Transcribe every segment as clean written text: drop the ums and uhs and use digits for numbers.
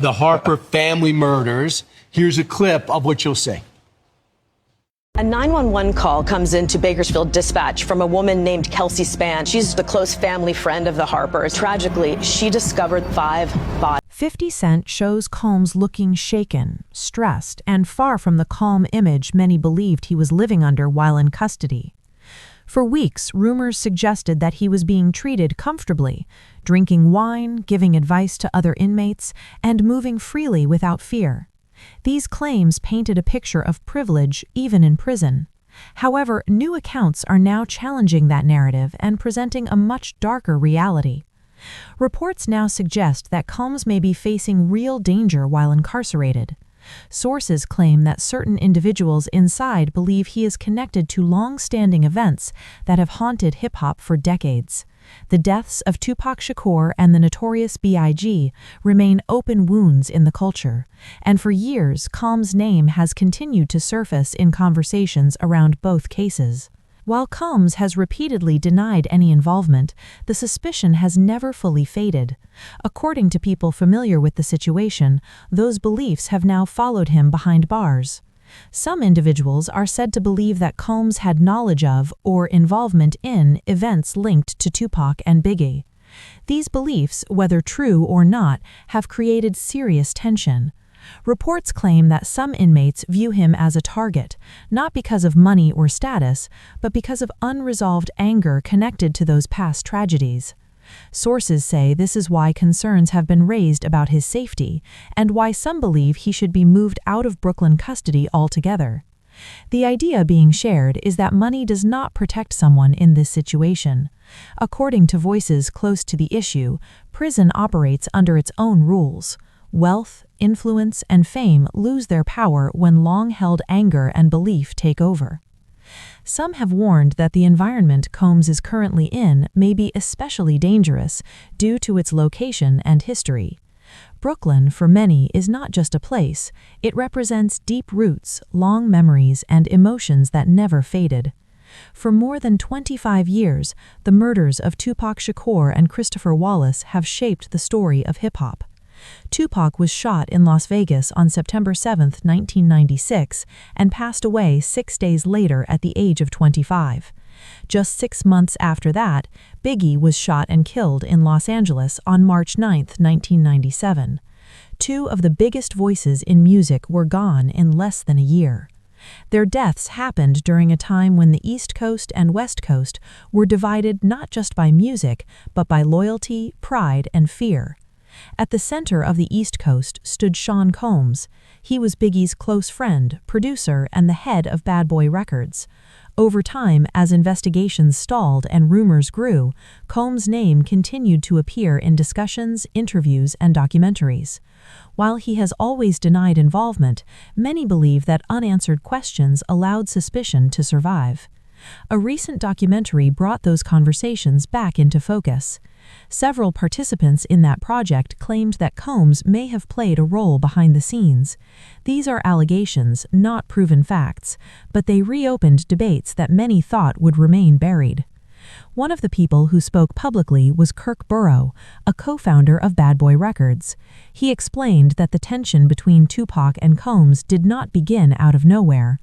The Harper family murders. Here's a clip of what you'll see. A 911 call comes into Bakersfield Dispatch from a woman named Kelsey Spann. She's the close family friend of the Harpers. Tragically, she discovered 5 bodies. 50 Cent shows Combs looking shaken, stressed, and far from the calm image many believed he was living under while in custody. For weeks, rumors suggested that he was being treated comfortably, drinking wine, giving advice to other inmates, and moving freely without fear. These claims painted a picture of privilege even in prison. However, new accounts are now challenging that narrative and presenting a much darker reality. Reports now suggest that Combs may be facing real danger while incarcerated. Sources claim that certain individuals inside believe he is connected to long-standing events that have haunted hip-hop for decades. The deaths of Tupac Shakur and the Notorious B.I.G. remain open wounds in the culture, and for years, Combs' name has continued to surface in conversations around both cases. While Combs has repeatedly denied any involvement, the suspicion has never fully faded. According to people familiar with the situation, those beliefs have now followed him behind bars. Some individuals are said to believe that Combs had knowledge of or involvement in events linked to Tupac and Biggie. These beliefs, whether true or not, have created serious tension. Reports claim that some inmates view him as a target, not because of money or status, but because of unresolved anger connected to those past tragedies. Sources say this is why concerns have been raised about his safety, and why some believe he should be moved out of Brooklyn custody altogether. The idea being shared is that money does not protect someone in this situation. According to voices close to the issue, prison operates under its own rules. Wealth, influence, and fame lose their power when long-held anger and belief take over. Some have warned that the environment Combs is currently in may be especially dangerous due to its location and history. Brooklyn, for many, is not just a place. It represents deep roots, long memories, and emotions that never faded. For more than 25 years, the murders of Tupac Shakur and Christopher Wallace have shaped the story of hip-hop. Tupac was shot in Las Vegas on September 7, 1996, and passed away 6 days later at the age of 25. Just 6 months after that, Biggie was shot and killed in Los Angeles on March 9, 1997. Two of the biggest voices in music were gone in less than a year. Their deaths happened during a time when the East Coast and West Coast were divided not just by music, but by loyalty, pride, and fear. At the center of the East Coast stood Sean Combs. He was Biggie's close friend, producer, and the head of Bad Boy Records. Over time, as investigations stalled and rumors grew, Combs' name continued to appear in discussions, interviews, and documentaries. While he has always denied involvement, many believe that unanswered questions allowed suspicion to survive. A recent documentary brought those conversations back into focus. Several participants in that project claimed that Combs may have played a role behind the scenes. These are allegations, not proven facts, but they reopened debates that many thought would remain buried. One of the people who spoke publicly was Kirk Burrow, a co-founder of Bad Boy Records. He explained that the tension between Tupac and Combs did not begin out of nowhere.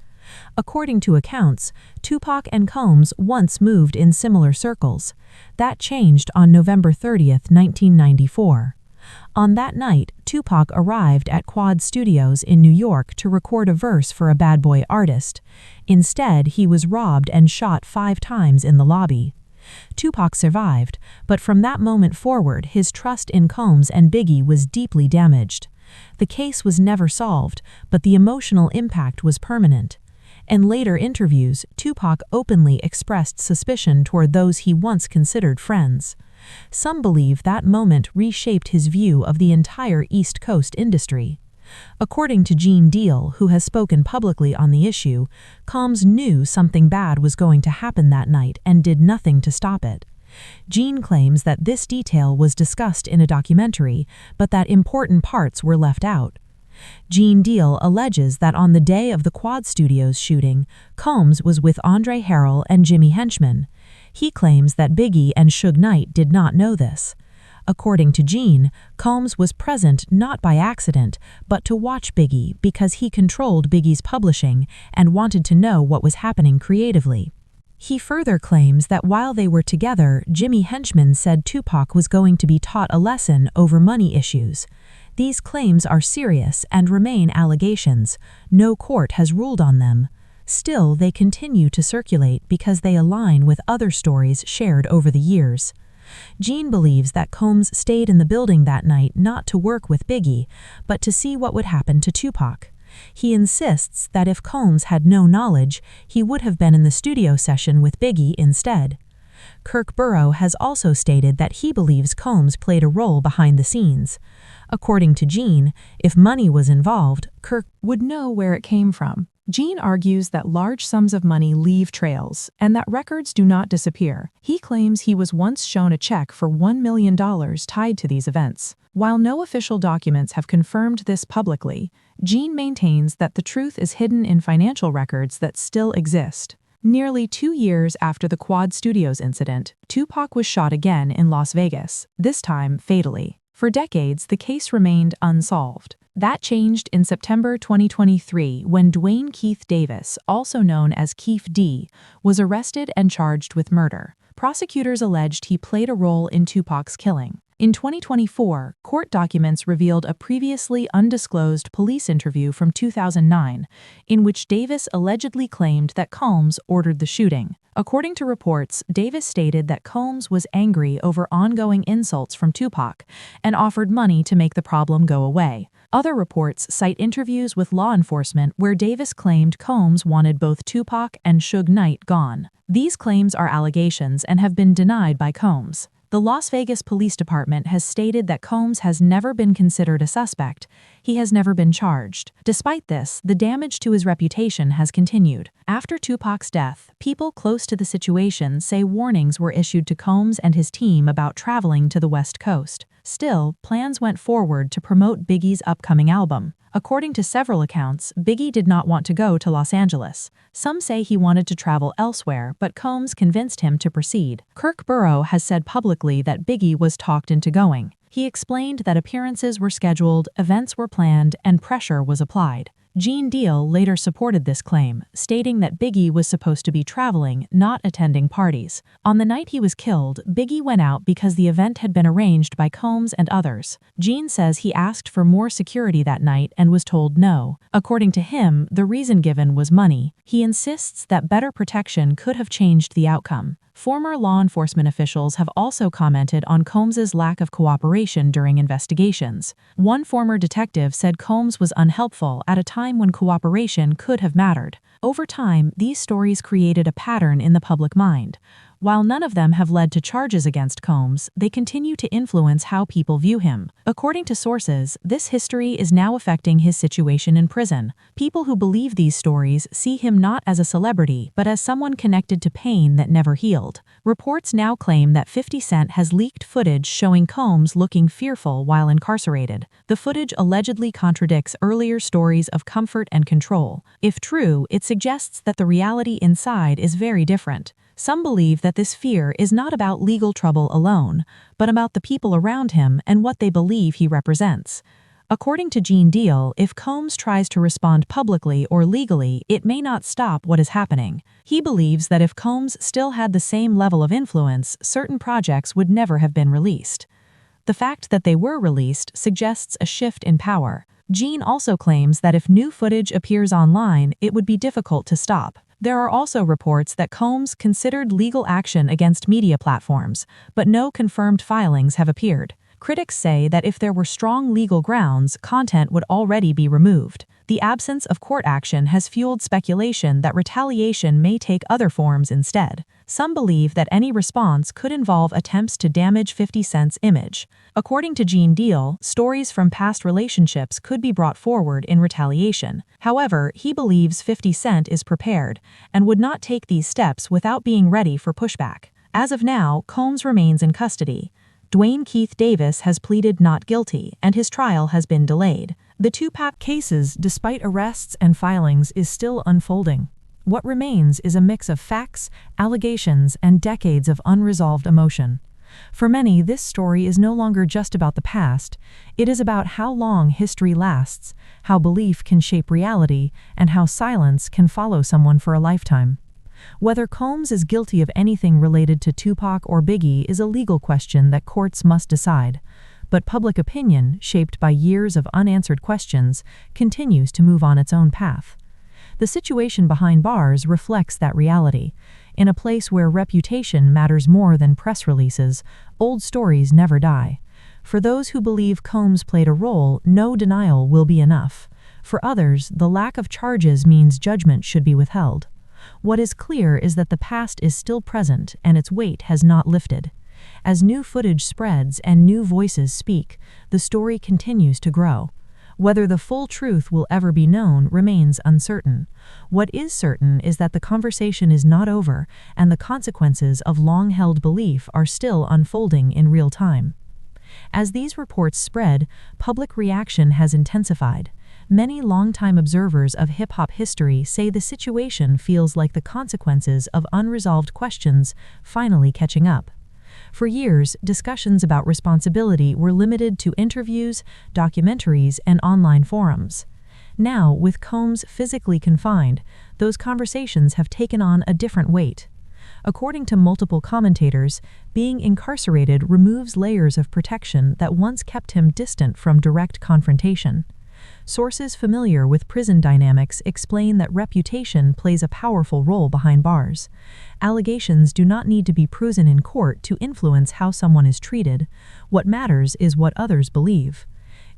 According to accounts, Tupac and Combs once moved in similar circles. That changed on November 30, 1994. On that night, Tupac arrived at Quad Studios in New York to record a verse for a Bad Boy artist. Instead, he was robbed and shot 5 times in the lobby. Tupac survived, but from that moment forward, his trust in Combs and Biggie was deeply damaged. The case was never solved, but the emotional impact was permanent. In later interviews, Tupac openly expressed suspicion toward those he once considered friends. Some believe that moment reshaped his view of the entire East Coast industry. According to Gene Deal, who has spoken publicly on the issue, Combs knew something bad was going to happen that night and did nothing to stop it. Gene claims that this detail was discussed in a documentary, but that important parts were left out. Gene Deal alleges that on the day of the Quad Studios shooting, Combs was with Andre Harrell and Jimmy Henchman. He claims that Biggie and Suge Knight did not know this. According to Gene, Combs was present not by accident, but to watch Biggie because he controlled Biggie's publishing and wanted to know what was happening creatively. He further claims that while they were together, Jimmy Henchman said Tupac was going to be taught a lesson over money issues. These claims are serious and remain allegations. No court has ruled on them. Still, they continue to circulate because they align with other stories shared over the years. Gene believes that Combs stayed in the building that night not to work with Biggie, but to see what would happen to Tupac. He insists that if Combs had no knowledge, he would have been in the studio session with Biggie instead. Kirk Burrow has also stated that he believes Combs played a role behind the scenes. According to Gene, if money was involved, Kirk would know where it came from. Gene argues that large sums of money leave trails and that records do not disappear. He claims he was once shown a check for $1 million tied to these events. While no official documents have confirmed this publicly, Gene maintains that the truth is hidden in financial records that still exist. Nearly 2 years after the Quad Studios incident, Tupac was shot again in Las Vegas, this time fatally. For decades, the case remained unsolved. That changed in September 2023 when Dwayne Keith Davis, also known as Keith D, was arrested and charged with murder. Prosecutors alleged he played a role in Tupac's killing. In 2024, court documents revealed a previously undisclosed police interview from 2009, in which Davis allegedly claimed that Combs ordered the shooting. According to reports, Davis stated that Combs was angry over ongoing insults from Tupac and offered money to make the problem go away. Other reports cite interviews with law enforcement where Davis claimed Combs wanted both Tupac and Suge Knight gone. These claims are allegations and have been denied by Combs. The Las Vegas Police Department has stated that Combs has never been considered a suspect. He has never been charged. Despite this, the damage to his reputation has continued. After Tupac's death, people close to the situation say warnings were issued to Combs and his team about traveling to the West Coast. Still, plans went forward to promote Biggie's upcoming album. According to several accounts, Biggie did not want to go to Los Angeles. Some say he wanted to travel elsewhere, but Combs convinced him to proceed. Kirk Burrow has said publicly that Biggie was talked into going. He explained that appearances were scheduled, events were planned, and pressure was applied. Gene Deal later supported this claim, stating that Biggie was supposed to be traveling, not attending parties. On the night he was killed, Biggie went out because the event had been arranged by Combs and others. Gene says he asked for more security that night and was told no. According to him, the reason given was money. He insists that better protection could have changed the outcome. Former law enforcement officials have also commented on Combs's lack of cooperation during investigations. One former detective said Combs was unhelpful at a time when cooperation could have mattered. Over time, these stories created a pattern in the public mind. While none of them have led to charges against Combs, they continue to influence how people view him. According to sources, this history is now affecting his situation in prison. People who believe these stories see him not as a celebrity, but as someone connected to pain that never healed. Reports now claim that 50 Cent has leaked footage showing Combs looking fearful while incarcerated. The footage allegedly contradicts earlier stories of comfort and control. If true, it suggests that the reality inside is very different. Some believe that this fear is not about legal trouble alone, but about the people around him and what they believe he represents. According to Gene Deal, if Combs tries to respond publicly or legally, it may not stop what is happening. He believes that if Combs still had the same level of influence, certain projects would never have been released. The fact that they were released suggests a shift in power. Gene also claims that if new footage appears online, it would be difficult to stop. There are also reports that Combs considered legal action against media platforms, but no confirmed filings have appeared. Critics say that if there were strong legal grounds, content would already be removed. The absence of court action has fueled speculation that retaliation may take other forms instead. Some believe that any response could involve attempts to damage 50 Cent's image. According to Gene Deal, stories from past relationships could be brought forward in retaliation. However, he believes 50 Cent is prepared and would not take these steps without being ready for pushback. As of now, Combs remains in custody. Dwayne Keith Davis has pleaded not guilty, and his trial has been delayed. The Tupac cases, despite arrests and filings, is still unfolding. What remains is a mix of facts, allegations, and decades of unresolved emotion. For many, this story is no longer just about the past. It is about how long history lasts, how belief can shape reality, and how silence can follow someone for a lifetime. Whether Combs is guilty of anything related to Tupac or Biggie is a legal question that courts must decide. But public opinion, shaped by years of unanswered questions, continues to move on its own path. The situation behind bars reflects that reality. In a place where reputation matters more than press releases, old stories never die. For those who believe Combs played a role, no denial will be enough. For others, the lack of charges means judgment should be withheld. What is clear is that the past is still present and its weight has not lifted. As new footage spreads and new voices speak, the story continues to grow. Whether the full truth will ever be known remains uncertain. What is certain is that the conversation is not over, and the consequences of long-held belief are still unfolding in real time. As these reports spread, public reaction has intensified. Many longtime observers of hip-hop history say the situation feels like the consequences of unresolved questions finally catching up. For years, discussions about responsibility were limited to interviews, documentaries, and online forums. Now, with Combs physically confined, those conversations have taken on a different weight. According to multiple commentators, being incarcerated removes layers of protection that once kept him distant from direct confrontation. Sources familiar with prison dynamics explain that reputation plays a powerful role behind bars. Allegations do not need to be proven in court to influence how someone is treated. What matters is what others believe.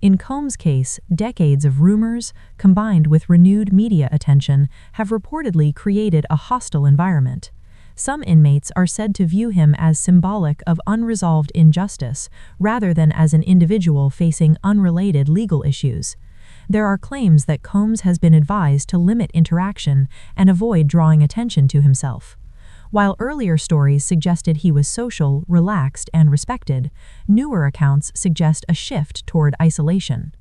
In Combs' case, decades of rumors, combined with renewed media attention, have reportedly created a hostile environment. Some inmates are said to view him as symbolic of unresolved injustice, rather than as an individual facing unrelated legal issues. There are claims that Combs has been advised to limit interaction and avoid drawing attention to himself. While earlier stories suggested he was social, relaxed, and respected, newer accounts suggest a shift toward isolation.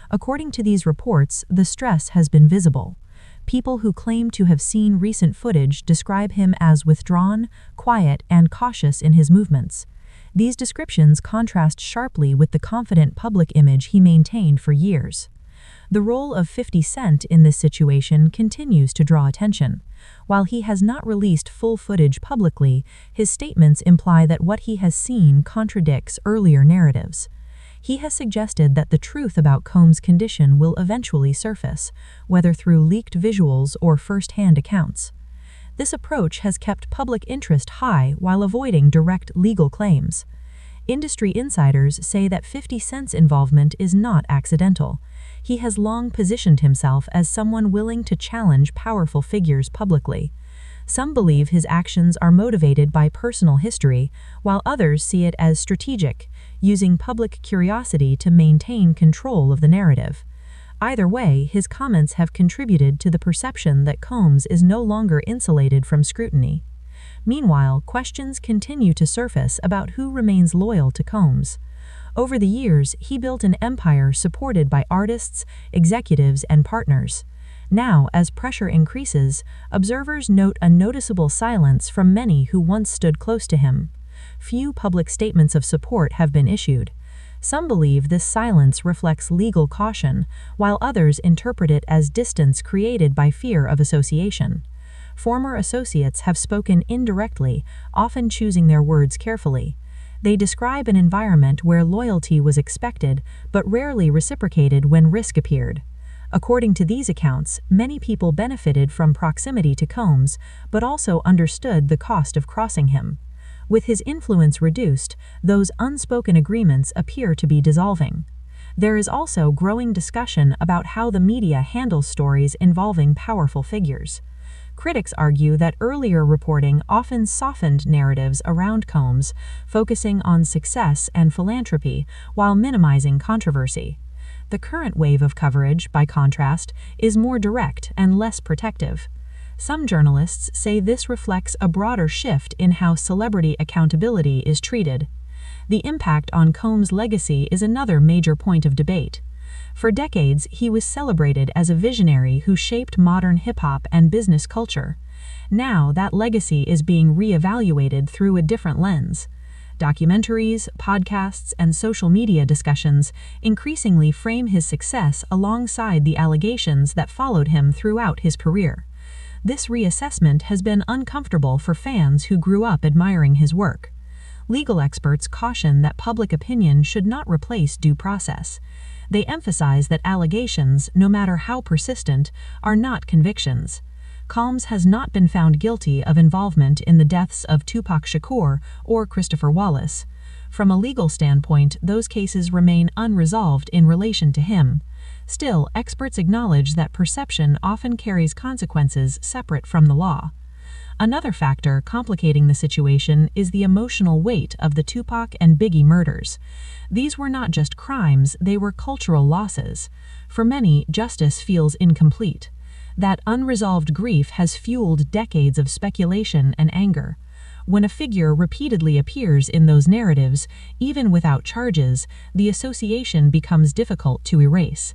According to these reports, the stress has been visible. People who claim to have seen recent footage describe him as withdrawn, quiet, and cautious in his movements. These descriptions contrast sharply with the confident public image he maintained for years. The role of 50 Cent in this situation continues to draw attention. While he has not released full footage publicly, his statements imply that what he has seen contradicts earlier narratives. He has suggested that the truth about Combs' condition will eventually surface, whether through leaked visuals or first-hand accounts. This approach has kept public interest high while avoiding direct legal claims. Industry insiders say that 50 Cent's involvement is not accidental. He has long positioned himself as someone willing to challenge powerful figures publicly. Some believe his actions are motivated by personal history, while others see it as strategic, using public curiosity to maintain control of the narrative. Either way, his comments have contributed to the perception that Combs is no longer insulated from scrutiny. Meanwhile, questions continue to surface about who remains loyal to Combs. Over the years, he built an empire supported by artists, executives, and partners. Now, as pressure increases, observers note a noticeable silence from many who once stood close to him. Few public statements of support have been issued. Some believe this silence reflects legal caution, while others interpret it as distance created by fear of association. Former associates have spoken indirectly, often choosing their words carefully. They describe an environment where loyalty was expected, but rarely reciprocated when risk appeared. According to these accounts, many people benefited from proximity to Combs, but also understood the cost of crossing him. With his influence reduced, those unspoken agreements appear to be dissolving. There is also growing discussion about how the media handles stories involving powerful figures. Critics argue that earlier reporting often softened narratives around Combs, focusing on success and philanthropy while minimizing controversy. The current wave of coverage, by contrast, is more direct and less protective. Some journalists say this reflects a broader shift in how celebrity accountability is treated. The impact on Combs' legacy is another major point of debate. For decades, he was celebrated as a visionary who shaped modern hip-hop and business culture. Now, that legacy is being re-evaluated through a different lens. Documentaries, podcasts, and social media discussions increasingly frame his success alongside the allegations that followed him throughout his career. This reassessment has been uncomfortable for fans who grew up admiring his work. Legal experts caution that public opinion should not replace due process. They emphasize that allegations, no matter how persistent, are not convictions. Combs has not been found guilty of involvement in the deaths of Tupac Shakur or Christopher Wallace. From a legal standpoint, those cases remain unresolved in relation to him. Still, experts acknowledge that perception often carries consequences separate from the law. Another factor complicating the situation is the emotional weight of the Tupac and Biggie murders. These were not just crimes, they were cultural losses. For many, justice feels incomplete. That unresolved grief has fueled decades of speculation and anger. When a figure repeatedly appears in those narratives, even without charges, the association becomes difficult to erase.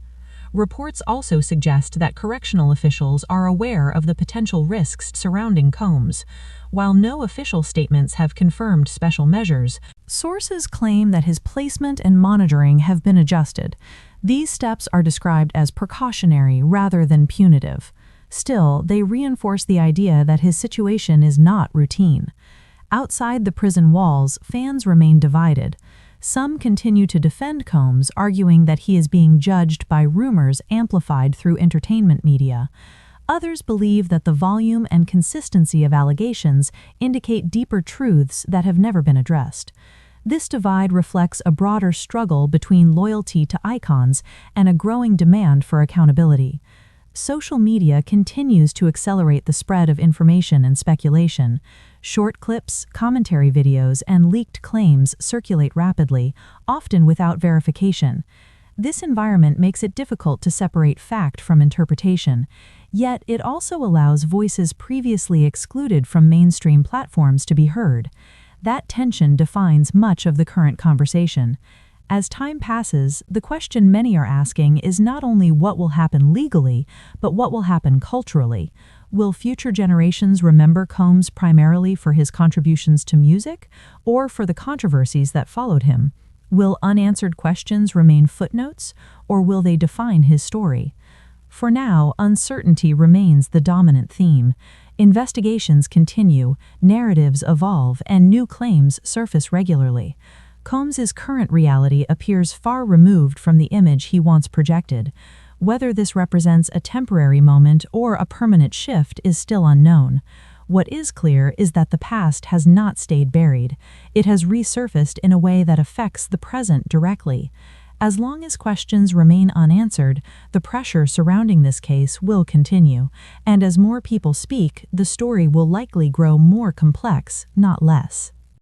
Reports also suggest that correctional officials are aware of the potential risks surrounding Combs. While no official statements have confirmed special measures, sources claim that his placement and monitoring have been adjusted. These steps are described as precautionary rather than punitive. Still, they reinforce the idea that his situation is not routine. Outside the prison walls, fans remain divided. Some continue to defend Combs, arguing that he is being judged by rumors amplified through entertainment media. Others believe that the volume and consistency of allegations indicate deeper truths that have never been addressed. This divide reflects a broader struggle between loyalty to icons and a growing demand for accountability. Social media continues to accelerate the spread of information and speculation. Short clips, commentary videos, and leaked claims circulate rapidly, often without verification. This environment makes it difficult to separate fact from interpretation, yet it also allows voices previously excluded from mainstream platforms to be heard. That tension defines much of the current conversation. As time passes, the question many are asking is not only what will happen legally, but what will happen culturally. Will future generations remember Combs primarily for his contributions to music, or for the controversies that followed him? Will unanswered questions remain footnotes, or will they define his story? For now, uncertainty remains the dominant theme. Investigations continue, narratives evolve, and new claims surface regularly. Combs's current reality appears far removed from the image he once projected. Whether this represents a temporary moment or a permanent shift is still unknown. What is clear is that the past has not stayed buried. It has resurfaced in a way that affects the present directly. As long as questions remain unanswered, the pressure surrounding this case will continue, and as more people speak, the story will likely grow more complex, not less.